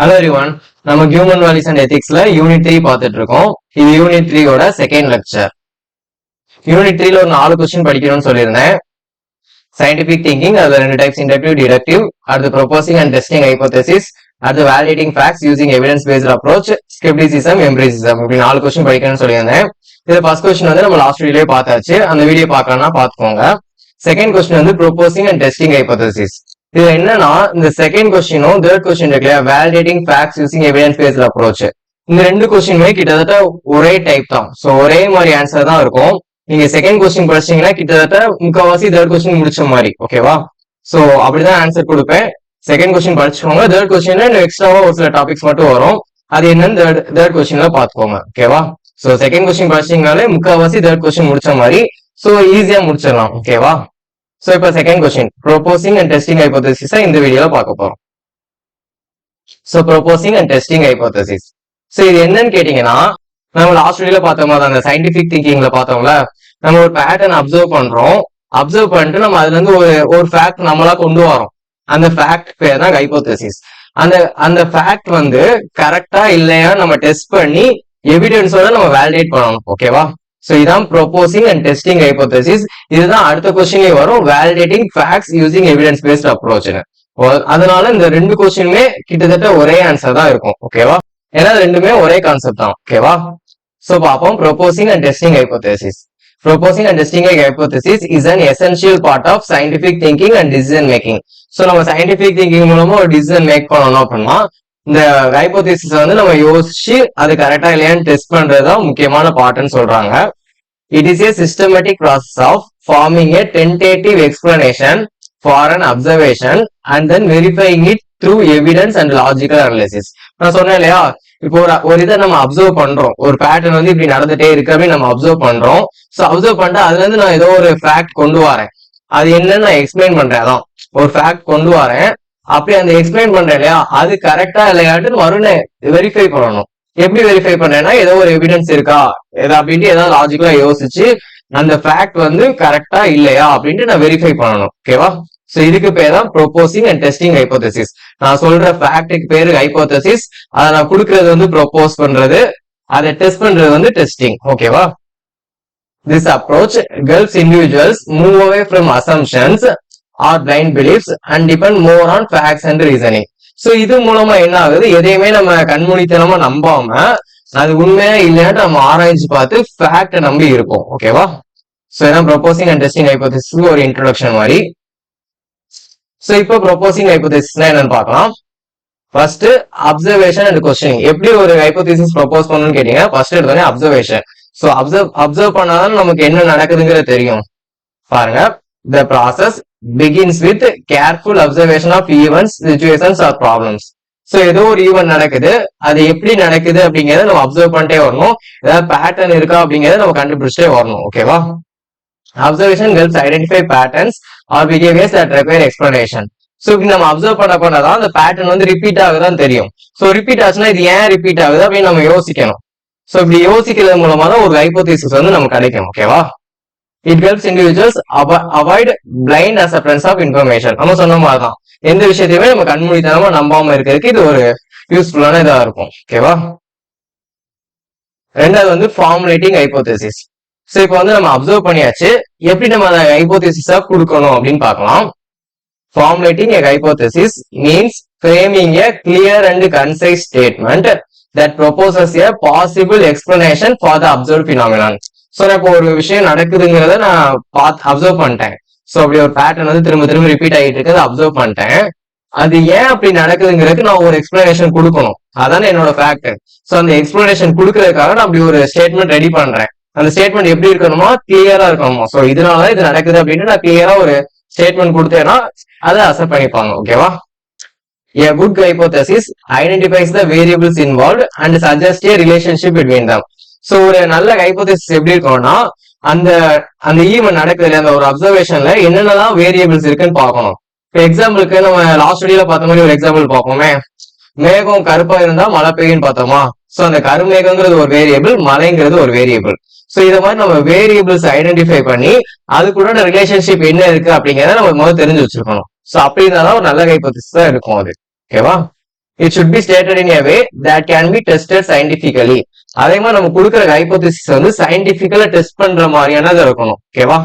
Hello everyone. நம்ம human values and எத்திக்ஸ்ல unit 3 பார்த்துட்டு இருக்கோம். இது யூனிட் 3 ஓட செகண்ட் லெக்சர். யூனிட் 3ல ஒரு 4 क्वेश्चन படிக்கணும்னு சொல்லியிருந்தேன். சயின்டிபிக் திங்கிங், அதுல 2 டைப்ஸ், இண்டக்டிவ், டிடக்டிவ், அடுத்து ப்ரோபோசிங் அண்ட் டெஸ்டிங் ஹைபோதசிஸ், அடுத்து validating facts using evidence based approach, scepticism, empiricism, இப்படி 4 क्वेश्चन படிக்கணும்னு சொல்லியிருந்தேன். இது ஃபர்ஸ்ட் क्वेश्चन வந்து நம்ம லாஸ்ட் வீடியோலயே பார்த்தாச்சு. அந்த வீடியோ பார்க்கலன்னா பார்த்துக்கோங்க. செகண்ட் क्वेश्चन வந்து ப்ரோபோசிங் அண்ட் டெஸ்டிங் ஹைபோதசிஸ். இது என்னன்னா, இந்த செகண்ட் கொஸ்டினும் தேர்ட் கொஸ்டின் இருக்கு இல்லையா, validating facts using evidence based approach, இந்த 2 கொஸ்டினுமே கிட்டத்தட்ட ஒரே டைப் தான். சோ ஒரே மாதிரி ஆன்சர் தான் இருக்கும். நீங்க செகண்ட் கொஸ்டின் படிச்சீங்கன்னா கிட்டத்தட்ட முக்கால்வாசி தேர்ட் கொஸ்டின் முடிச்ச மாதிரி, ஓகேவா? சோ அப்படிதான் ஆன்சர் கொடுப்பேன். செகண்ட் கொஸ்டின் படிச்சுக்கோங்க. தேர்ட் கொஸ்டின்ல எக்ஸ்ட்ராவா ஒரு சில டாபிக்ஸ் மட்டும் வரும். அது என்னன்னு தேர்ட் கொஸ்டின்ல பாத்துக்கோங்க, ஓகேவா? சோ செகண்ட் கொஸ்டின் படிச்சீங்கனாலே முக்கால்வாசி தேர்ட் கொஸ்டின் முடிச்ச மாதிரி. சோ ஈஸியா முடிச்சிடலாம், ஓகேவா? சோ இப்ப second question, proposing and testing hypothesis இந்த வீடியோல பார்க்க போறோம். So proposing and testing hypothesis. So இது என்னன்னு கேட்டீங்கன்னா, நம்ம லாஸ்ட் வீடியோல பார்த்த மாதிரி அந்த சயின்டிபிக் திங்கிங்ல பார்த்தோம்ல, நம்ம ஒரு பேட்டர்ன் அப்சர்வ் பண்றோம். அப்சர்வ் பண்ணிட்டு நம்ம அதுல இருந்து ஒரு ஃபேக்ட் நம்மளா கொண்டு வரோம். அந்த ஃபேக்ட் பேர் தான் ஹைபோதசிஸ். அந்த ஃபேக்ட் வந்து கரெக்டா இல்லையா நம்ம டெஸ்ட் பண்ணி எவிடன்ஸோட நம்ம வேலிடேட் பண்ணணும், ஓகேவா? சோ இதான் ப்ரோபோசிங் அண்ட் டெஸ்டிங் ஹைபோதசிஸ். இதுதான் அடுத்த கொஸ்டின்லயே வரும், validating facts using evidence based அப்ரோச்னு. அதனால இந்த 2 கொஸ்டினுமே கிட்டத்தட்ட ஒரே ஆன்சர் தான் இருக்கும், ஓகேவா? ஏன்னா ரெண்டுமே ஒரே கான்செப்ட் தான், ஓகேவா? சோ பாப்போம், proposing and testing hypothesis. Proposing and testing a hypothesis is an essential part of scientific thinking and decision making. So நம்ம scientific thinking மூலமா ஒரு decision மேக் பண்ணணும் அப்படின்னா இந்த ஹைபோதசிஸ் வந்து நம்ம யோசிச்சு அது கரெக்டா இல்லையான்னு டெஸ்ட் பண்றதுதான் முக்கியமான பார்ட்னு சொல்றாங்க. It is a systematic process of forming a tentative explanation for an observation and then verifying it through evidence and logical analysis. நான் சொன்னேன் இல்லையா, இப்போ ஒரு இதை நம்ம அப்சர்வ் பண்றோம், ஒரு பேட்டர்ன் வந்து இப்படி நடந்துட்டே இருக்கு அப்படின்னு நம்ம அப்சர்வ் பண்றோம். சோ அப்சர்வ் பண்ணிட்டு அதுல இருந்து நான் ஏதோ ஒரு ஃபேக்ட் கொண்டு வரேன். அது என்னன்னு நான் எக்ஸ்பிளைன் பண்றேன். அதான் ஒரு ஃபேக்ட் கொண்டு வரேன். அப்படி அந்த எக்ஸ்பிளைன் பண்றேன் இல்லையா, அது கரெக்டா இல்லையாட்டு மறுபடியும் வெரிஃபை பண்ணணும். எப்படி வெரிஃபை பண்றேன்னா, ஏதோ ஒரு எவிடன்ஸ் இருக்கா அப்படின்ட்டு ஏதாவது லாஜிக்கலா யோசிச்சு அந்த ஃபேக்ட் வந்து கரெக்டா இல்லையா அப்படின்ட்டு நான் வெரிஃபை பண்ணணும், ஓகேவா? சோ இதுக்கு பேர் தான் ப்ரோபோசிங் அண்ட் டெஸ்டிங் ஹைபோதசிஸ். நான் சொல்ற ஃபேக்டுக்கு பேரு ஹைபோதசிஸ், அதை நான் கொடுக்கறது வந்து ப்ரோபோஸ் பண்றது, அதை டெஸ்ட் பண்றது வந்து டெஸ்டிங், ஓகேவா? This approach helps individuals move away from assumptions or blind beliefs and depend more on facts and reasoning. So இது மூலமா என்ன ஆகுது, எதையுமே நம்ம கண்மூடித்தனமா நம்பாம அது உண்மையா இல்லையாட்டு நம்ம ஆராய்ச்சி பார்த்து ஃபேக்ட நம்பி இருப்போம், ஓகேவா? சோ இதான் ப்ரோபோசிங் அண்ட் டெஸ்டிங் ஹைபோதசிஸ் ஒரு இன்ட்ரோடக்ஷன் மாதிரி. சோ இப்போ ப்ரோபோசிங் ஹைபோதசிஸ்னா என்னன்னு பார்க்கலாம். First observation and questioning. எப்படி ஒரு ஹைபோதசிஸ் ப்ரோபோஸ் பண்ணணும்னு கேட்டீங்க, ஃபர்ஸ்ட் எடுத்தோடனே அப்சர்வேஷன். சோ அப்சர்வ் பண்ணாதான் நமக்கு என்ன நடக்குதுங்கிறது தெரியும். பாருங்க, the process begins with careful observation of events, situations or problems. So ஏதோ ஒரு ஈவென்ட் நடக்குது, அது எப்படி நடக்குது அப்படிங்கறத நம்ம அப்சர்வ் பண்ணிட்டே வரணும். ஏதாவது பேட்டர்ன் இருக்கா அப்படிங்கறத நம்ம கண்டுபிடிச்சிட்டே வரணும், ஓகேவா? Observation helps identify patterns or behaviors that require explanation. So இப்படி நம்ம அப்சர்வ் பண்ணதான் அந்த பேட்டர்ன் வந்து ரிப்பீட் ஆகுதான் தெரியும். சோ ரிப்பீட் ஆச்சுன்னா இது ஏன் ரிப்பீட் ஆகுது அப்படின்னு நம்ம யோசிக்கணும். சோ இப்படி யோசிக்கிறது மூலமா தான் ஒரு ஹைபோதசிஸ் வந்து நமக்கு கிடைக்கும், ஓகேவா? It helps individuals avoid blind acceptance of information. நம்ம சொன்ன மாதிரிதான் எந்த விஷயத்தையுமே நம்ம கண்மூடித்தனமா நம்பாம இருக்கிறதுக்கு இது ஒரு யூஸ்ஃபுல்லான இதா இருக்கும், ஓகேவா? ரெண்டாவது வந்து ஃபார்முலேட்டிங் ஹைபோதசிஸ். சோ இப்போ வந்து நம்ம அப்சர்வ் பண்ணியாச்சு, எப்படி நம்ம அதை ஹைபோதசிஸா கொடுக்கணும் அப்படின்னு பார்க்கலாம். Formulating a hypothesis means framing a clear and concise statement that proposes a possible explanation for the observed phenomenon. So இப்போ ஒரு விஷயம் நடக்குதுங்கிறத நான் அப்சர்வ் பண்ணிட்டேன். சோ அப்படி ஒரு பேட்டர்ன் வந்து திரும்ப திரும்ப ரிப்பீட் ஆகிட்டு இருக்கிறத அப்சர்வ் பண்ணிட்டேன். அது ஏன் அப்படி நடக்குதுங்கிறதுக்கு நான் ஒரு எக்ஸ்பிளனேஷன் கொடுக்கணும். அதானே என்னோட ஃபேக்ட். சோ அந்த எக்ஸ்பிளனேஷன் கொடுக்கறதுக்காக நான் அப்படி ஒரு ஸ்டேட்மெண்ட் ரெடி பண்றேன். அந்த ஸ்டேட்மெண்ட் எப்படி இருக்கணுமா, கிளியரா இருக்கணுமா. சோ இதனாலதான் இது நடக்குது அப்படின்னு நான் கிளியரா ஒரு ஸ்டேட்மெண்ட் கொடுத்தேன்னா அதை அக்செப்ட் பண்ணிப்பாங்க, ஓகேவா? A good hypothesis identifies the variables involved and suggests a relationship between them. So ஒரு நல்ல ஹைபோதசிஸ் எப்படி இருக்கும்னா, அந்த ஈவென்ட் நடக்குது, அந்த ஒரு அப்சர்வேஷன்ல என்னென்னலாம் வேரியபிள்ஸ் இருக்குன்னு பார்க்கணும். இப்போ எக்ஸாம்பிளுக்கு நம்ம லாஸ்ட் வீடியோல பார்த்த மாதிரி ஒரு எக்ஸாம்பிள் பார்ப்போமே. மேகம் கருப்பா இருந்தா மழை பெய்யுன்னு பார்த்தோமா. சோ அந்த கருமேகங்கிறது ஒரு வேரியபிள், மழைங்கிறது ஒரு வேரியபிள். சோ இத மாதிரி நம்ம வேரியபிள்ஸ் ஐடென்டிஃபை பண்ணி அது கூட ரிலேஷன்ஷிப் என்ன இருக்கு அப்படிங்கறத நம்ம முதல்ல தெரிஞ்சு வச்சிருக்கணும். சோ அப்படி இருந்தாலும் ஒரு நல்ல ஹைபோதசிஸ் தான் இருக்கும் அது, ஓகேவா? It should be stated in a way that can be tested scientifically. அதே மாதிரி நம்ம கொடுக்குற ஹைபோதேசிஸ் வந்து சயின்டிபிக்கலா டெஸ்ட் பண்ற மாதிரியானது இருக்கணும். ஓகேவா?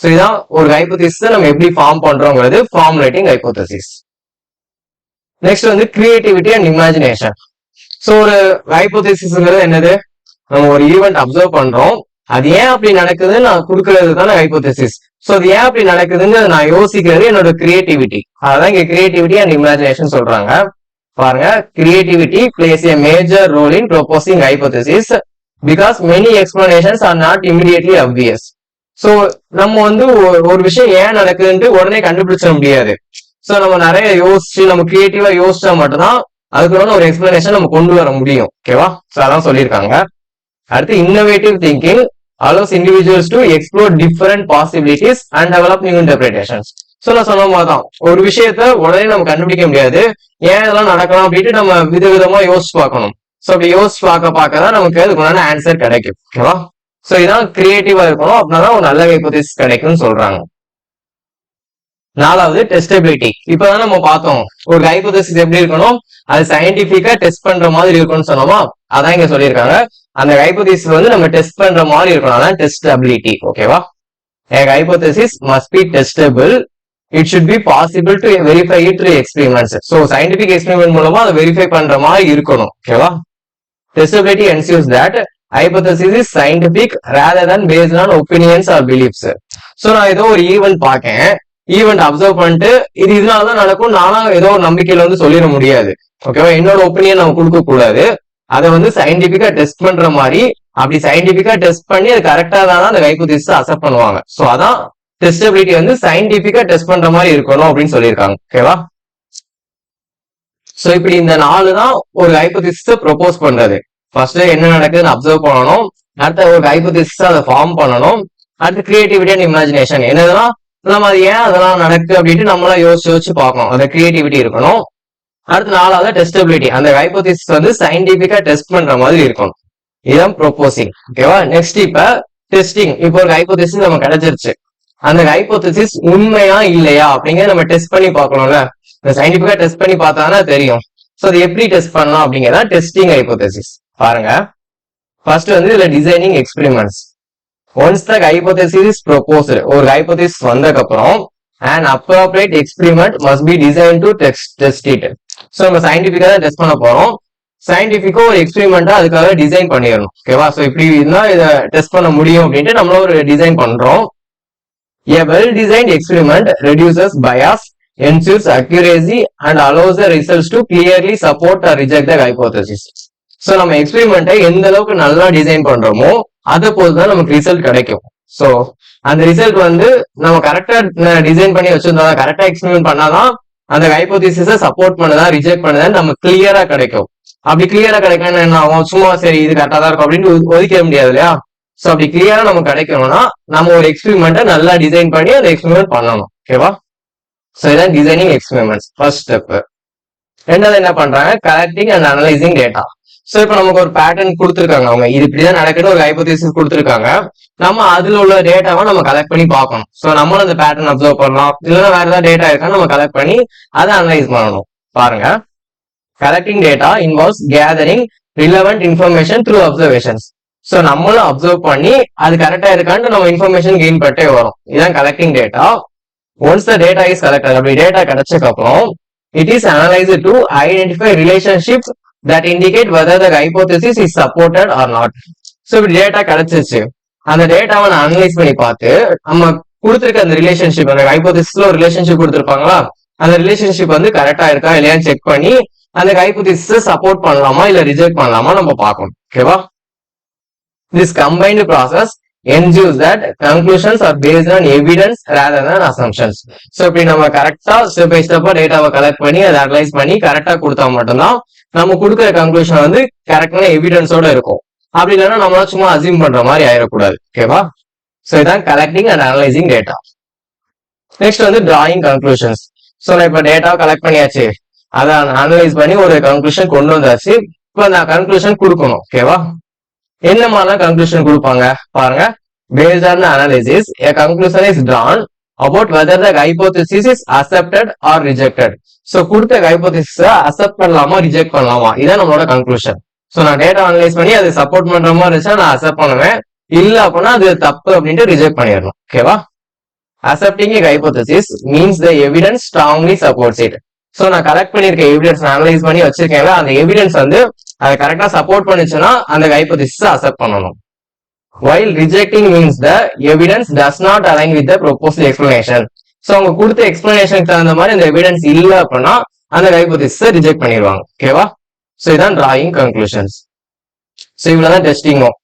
சோ இதான் ஒரு ஹைபோதேசிஸ் நம்ம எப்படி ஃபார்ம் பண்றோங்கிறது ஃபார்முலேட்டிங் ஹைபோதேசிஸ். நெக்ஸ்ட் வந்து கிரியேட்டிவிட்டி அண்ட் இமேஜினேஷன். சோ ஒரு ஹைபோதேசிஸ்ங்கிறது என்னது? நம்ம ஒரு ஈவெண்ட் அப்சர்வ் பண்றோம், அது ஏன் அப்படி நடக்குதுன்னு நான் கொடுக்கறது தானே ஹைபோதேசிஸ். சோ அது ஏன் அப்படி நடக்குதுன்னு நான் யோசிக்கிறது என்னோட கிரியேட்டிவிட்டி. அதான் இங்க கிரியேட்டிவிட்டி அண்ட் இமேஜினேஷன் சொல்றாங்க. பாருங்க, creativity place a major role in proposing hypothesis because many explanations are not immediately obvious. So நம்ம வந்து ஒரு விஷயம் ஏன் நடக்குதுன்ட்டு உடனே கண்டுபிடிச்சிட முடியாது. சோ நம்ம நிறைய யோசிச்சு நம்ம கிரியேட்டிவா யோசிச்சா மட்டும்தான் அதுக்கு ஒரு எக்ஸ்பிளனேஷன் நம்ம கொண்டு வர முடியும். ஓகேவா? சோ அதான் சொல்லியிருக்காங்க. அடுத்து innovative thinking allows individuals to explore different possibilities and develop new interpretations. So நான் சொன்ன மாதிரிதான் ஒரு விஷயத்த உடனே நம்ம கண்டுபிடிக்க முடியாது, ஏன் இதெல்லாம் நடக்கலாம் அப்படின்ட்டு நம்ம விதவிதமா யோசிச்சு பார்க்கணும். சோ அப்படி யோசிச்சு பார்க்கதான் நமக்கு அதுக்குண்டான ஆன்சர் கிடைக்கும். ஓகேவா? சோ இதான் கிரியேட்டிவா இருக்கணும், அப்படின்னாதான் ஒரு நல்ல ஹைபோதேசிஸ் கிடைக்கும்னு சொல்றாங்க. நாலாவது டெஸ்டபிலிட்டி. இப்பதான் நம்ம பார்த்தோம் ஒரு ஹைபோதேசிஸ் எப்படி இருக்கணும், அது சயின்டிபிக்கா டெஸ்ட் பண்ற மாதிரி இருக்கும்னு சொன்னோமா, அதான் இங்க சொல்லியிருக்காங்க. அந்த ஹைபோதேசிஸ் வந்து நம்ம டெஸ்ட் பண்ற மாதிரி இருக்கணும், அதான் டெஸ்டபிலிட்டி. ஓகேவா? A hypothesis must be testable. It should be possible to verify it through experiments. So scientific experiment மூலமா அதை வெரிஃபை பண்ற மாதிரி இருக்கணும். ஓகேவா? Testability ensures that hypothesis is scientific rather than based on opinions or beliefs. So நான் ஏதோ ஒரு event பார்க்கேன், event observe பண்ணிட்டு இது இதனாலதான் நடக்கும் நானா ஏதோ ஒரு நம்பிக்கையில வந்து சொல்லிட முடியாது. ஓகேவா? என்னோட ஒப்பீனியன் நம்ம கொடுக்க கூடாது, அதை வந்து சயின்டிபிக்கா டெஸ்ட் பண்ற மாதிரி, அப்படி சயின்டிபிக்கா டெஸ்ட் பண்ணி அது கரெக்டா தான் அந்த ஹைபோதேசிஸ் அக்செப்ட் பண்ணுவாங்க. சோ அதான் டெஸ்டபிலிட்டி வந்து சயின்டிபிக்கா டெஸ்ட் பண்ற மாதிரி இருக்கணும் அப்படின்னு சொல்லியிருக்காங்க. ஓகேவா? சோ இப்படி இந்த 4 தான் ஒரு ஹைபோதேசிஸ் ப்ரொபோஸ் பண்றது. ஃபர்ஸ்ட் என்ன நடக்குதுன்னு அப்சர்வ் பண்ணணும், அடுத்த ஒரு ஹைபோதேசிஸ் அதை ஃபார்ம் பண்ணணும், அடுத்து கிரியேட்டிவிட்டி அண்ட் இமேஜினேஷன். என்னதுன்னா நம்ம அது ஏன் அதெல்லாம் நடக்குது அப்படின்ட்டு நம்மளா யோசிச்சு பார்க்கணும், அந்த கிரியேட்டிவிட்டி இருக்கணும். அடுத்து 4வது டெஸ்டபிலிட்டி, அந்த ஹைபோதேசிஸ் வந்து சயின்டிபிக்கா டெஸ்ட் பண்ற மாதிரி இருக்கணும். இதுதான் ப்ரொபோசிங். ஓகேவா? நெக்ஸ்ட் இப்ப டெஸ்டிங். இப்போ ஒரு ஹைபோதேசிஸ் நம்ம கிடைச்சிருச்சு, அந்த ஹைபோதேசிஸ் உண்மையா இல்லையா அப்படிங்கறத நம்ம டெஸ்ட் பண்ணி பார்க்கணும்ல. இந்த சயின்டிபிக்கா டெஸ்ட் பண்ணி பார்த்தாதான் தெரியும். சோ அது எப்படி டெஸ்ட் பண்ணலாம் அப்படிங்கறத டெஸ்டிங் ஹைபோதேசிஸ். பாருங்க, ஃபர்ஸ்ட் வந்து இதுல designing experiments. Once the hypothesis is proposed, ஒரு ஹைபோதேசிஸ் வந்ததுக்கு அப்புறம் an appropriate experiment must be designed to test it. So நம்ம சயின்டிபிக்கா தான் டெஸ்ட் பண்ண போறோம், சயின்டிபிக்கா ஒரு எக்ஸ்பெரிமெண்டா அதுக்காக டிசைன் பண்ணிடணும். ஓகேவா? சோ இப்படி இருந்தா இதை டெஸ்ட் பண்ண முடியும் அப்படின்ட்டு நம்மளும் ஒரு டிசைன் பண்றோம். A well-designed experiment reduces bias, ensures accuracy and allows the results to clearly support or reject the hypothesis. So நம்ம எக்ஸ்பெரிமெண்ட்டை எந்த அளவுக்கு நல்லா டிசைன் பண்றோமோ அதை பொறுத்துதான் நமக்கு ரிசல்ட் கிடைக்கும். சோ அந்த ரிசல்ட் வந்து நம்ம கரெக்டா டிசைன் பண்ணி வச்சிருந்தா, கரெக்டா எக்ஸ்பெரிமெண்ட் பண்ணாதான் அந்த ஹைபோதேசிஸை சப்போர்ட் பண்ணதா ரிஜெக்ட் பண்ணதா நம்ம கிளியரா கிடைக்கும். அப்படி கிளியரா கிடைக்கணும் என்ன ஆகும், சும்மா சரி இது கரெக்டா தான் இருக்கும் அப்படின்னு ஒதுக்க முடியாது இல்லையா? சோ அப்படி கிளியரா நமக்கு கிடைக்கணும்னா நம்ம ஒரு எக்ஸ்பெரிமெண்ட்டை நல்லா டிசைன் பண்ணி அந்த எக்ஸ்பெரிமெண்ட் பண்ணணும். ஓகேவா? சோ இதான் டிசைனிங் எக்ஸ்பெரிமெண்ட்ஸ் ஃபர்ஸ்ட் ஸ்டெப். ரெண்டாவது என்ன பண்றாங்க, collecting and analysing data. So இப்ப நமக்கு ஒரு பேட்டர்ன் கொடுத்துருக்காங்க, அவங்க இது இப்படிதான் நடக்குன்னு ஒரு ஹைபோதேசிஸ் கொடுத்துருக்காங்க, நம்ம அதுல உள்ள டேட்டாவை நம்ம கலெக்ட் பண்ணி பார்க்கணும். சோ நம்மளும் அந்த பேட்டர்ன் அப்சர்வ் பண்ணலாம், இல்லைன்னா வேற ஏதாவது டேட்டா இருக்கான்னு நம்ம கலெக்ட் பண்ணி அதை அனலைஸ் பண்ணணும். பாருங்க, collecting data involves gathering relevant information through observations. So நம்மளும் அப்சர்வ் பண்ணி அது கரெக்டா இருக்கான்னு நம்ம இன்ஃபர்மேஷன் கெயின் பண்ணிட்டே வரும். இதுதான் collecting data. Once the data is collected, அப்படி டேட்டா கிடைச்சதுக்கு அப்புறம் it is analyst to identify relationships that indicate whether the hypothesis is supported or not. So இப்படி டேட்டா கிடைச்சிருச்சு, அந்த டேட்டாவை நான் அனலைஸ் பண்ணி பார்த்து நம்ம கொடுத்துருக்க அந்த ரிலேஷன்ஷிப், அந்த ஹைபோதேசிஸ்ல ஒரு ரிலேஷன்ஷிப் கொடுத்துருப்பாங்களா, அந்த ரிலேஷன்ஷிப் வந்து கரெக்டா இருக்கா இல்லையான்னு செக் பண்ணி அந்த ஹைபோதேசிஸை சப்போர்ட் பண்ணலாமா இல்ல ரிஜெக்ட் பண்ணலாமா நம்ம பார்க்கணும். ஓகேவா? This combined process ensures that conclusions are based on evidence rather than assumptions. So இப்படி நம்ம கரெக்டா ஸ்டெப் பை ஸ்டெப்பா டேட்டாவை கலெக்ட் பண்ணி அதை அனலைஸ் பண்ணி கரெக்டா கொடுத்தா மட்டும்தான் நம்ம கொடுக்குற கன்க்ளூஷன் வந்து கரெக்டான எவிடன்ஸோட இருக்கும். அப்படி இல்லைன்னா நம்மளால சும்மா அசியூம் பண்ற மாதிரி ஆயிடக்கூடாது. ஓகேவா? சோ இதான் collecting and analysing data. Next வந்து டிராயிங் கன்க்ளூஷன்ஸ். சோ நான் இப்ப டேட்டாவை கலெக்ட் பண்ணியாச்சு, அதை அனலைஸ் பண்ணி ஒரு கன்க்ளூஷன் கொண்டு வந்தாச்சு, இப்ப அந்த கன்க்ளூஷன் கொடுக்கணும். ஓகேவா? என்ன மாதிரிலாம் கன்க்ளூஷன் கொடுப்பாங்க பாருங்க. Based on the analysis a conclusion is drawn about whether the hypothesis is accepted or rejected. So கொடுத்த ஹைபோதேசிஸ அக்செப்ட் பண்ணலாமா ரிஜெக்ட் பண்ணலாமா இதான் நம்மளோட கன்க்ளூஷன். சோ நான் டேட்டா அனலைஸ் பண்ணி அது சப்போர்ட் பண்ற மாதிரி இருந்துச்சுன்னா நான் அக்செப்ட் பண்ணுவேன், இல்ல அப்படின்னா அது தப்பு அப்படின்ட்டு ரிஜெக்ட் பண்ணிடணும். ஓகேவா? Accepting a hypothesis means the evidence strongly supports it. So நான் கலெக்ட் பண்ணிருக்க எவிடன்ஸ் அனலைஸ் பண்ணி வச்சிருக்கேன்ல, அந்த எவிடன்ஸ் வந்து அதை கரெக்டா சப்போர்ட் பண்ணுச்சுன்னா அந்த ஹைபோதேசிஸ் அக்செப்ட் பண்ணணும். While rejecting means the evidence does not align with the proposed explanation. So அவங்க கொடுத்த எக்ஸ்பிளனேஷனுக்கு தகுந்த மாதிரி அந்த எவிடன்ஸ் இல்ல அப்படின்னா அந்த ஹைபோதேசிஸை ரிஜெக்ட் பண்ணிடுவாங்க. ஓகேவா? சோ இதான் டிராயிங் கன்க்ளூஷன்ஸ். சோ இவ்வளவுதான் டெஸ்டிங்கும்.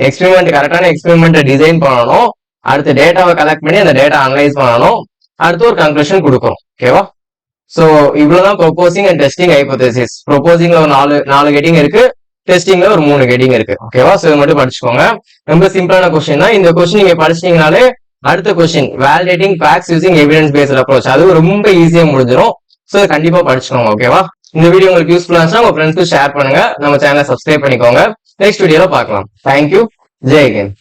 எக்ஸ்பெரிமெண்ட் கரெக்டான எக்ஸ்பெரிமெண்ட்டை டிசைன் பண்ணணும், அடுத்து டேட்டாவை கலெக்ட் பண்ணி அந்த டேட்டா அனலைஸ் பண்ணணும், அடுத்து ஒரு கன்க்ளூஷன் கொடுக்கணும். ஓகேவா? சோ இவ்வளவுதான் ப்ரொபோசிங் அண்ட் டெஸ்டிங் ஹைபோதேசிஸ். ப்ரொபோசிங்ல ஒரு நாலு ஹெட்டிங் இருக்கு, டெஸ்டிங்ல ஒரு 3 ஹெட்டிங் இருக்கு. ஓகேவா? சோ இது மட்டும் படிச்சுக்கோங்க. ரொம்ப சிம்பிளான கொஸ்டின் தான். இந்த கொஸ்டின் நீங்க படிச்சிட்டீங்கனாலே அடுத்த question validating facts using evidence based approach, அது ரொம்ப ஈஸியா முடிஞ்சிடும். சோ கண்டிப்பா படிச்சுக்கோங்க. ஓகேவா? இந்த வீடியோ உங்களுக்கு யூஸ்ஃபுல்லா இருந்துச்சுன்னா உங்க ஃப்ரெண்ட்ஸ்க்கு ஷேர் பண்ணுங்க, நம்ம சேனலை சப்ஸ்கிரைப் பண்ணிக்கோங்க. நெக்ஸ்ட் வீடியோல பார்க்கலாம். தேங்க்யூ. ஜெய் ஹிந்த்.